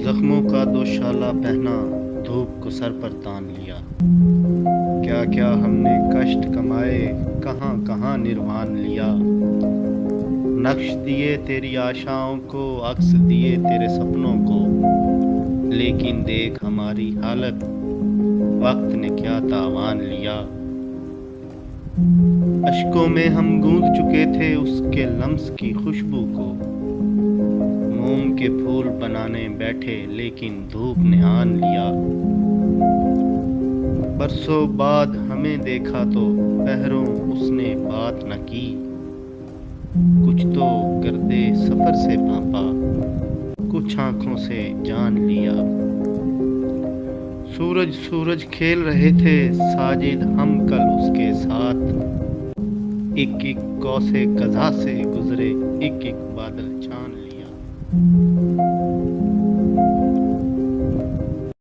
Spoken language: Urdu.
زخموں کا دوشالہ پہنا، دھوپ کو سر پر تان لیا۔ کیا کیا ہم نے کشٹ کمائے، کہاں کہاں نروان لیا۔ نقش دیے تیری آشاؤں کو، عکس دیے تیرے سپنوں کو، لیکن دیکھ ہماری حالت، وقت نے کیا تاوان لیا۔ اشکوں میں ہم گونج چکے تھے اس کے لمس کی خوشبو کو، موم کے پھول بنانے بیٹھے لیکن دھوپ نے آن لیا۔ برسوں بعد ہمیں دیکھا تو پہروں اس نے بات نہ کی، کچھ تو گردے سفر سے بھانپا، کچھ آنکھوں سے جان لیا۔ سورج کھیل رہے تھے ساجد ہم کل اس کے ساتھ، ایک ایک قوس قزح سے گزرے، ایک ایک بادل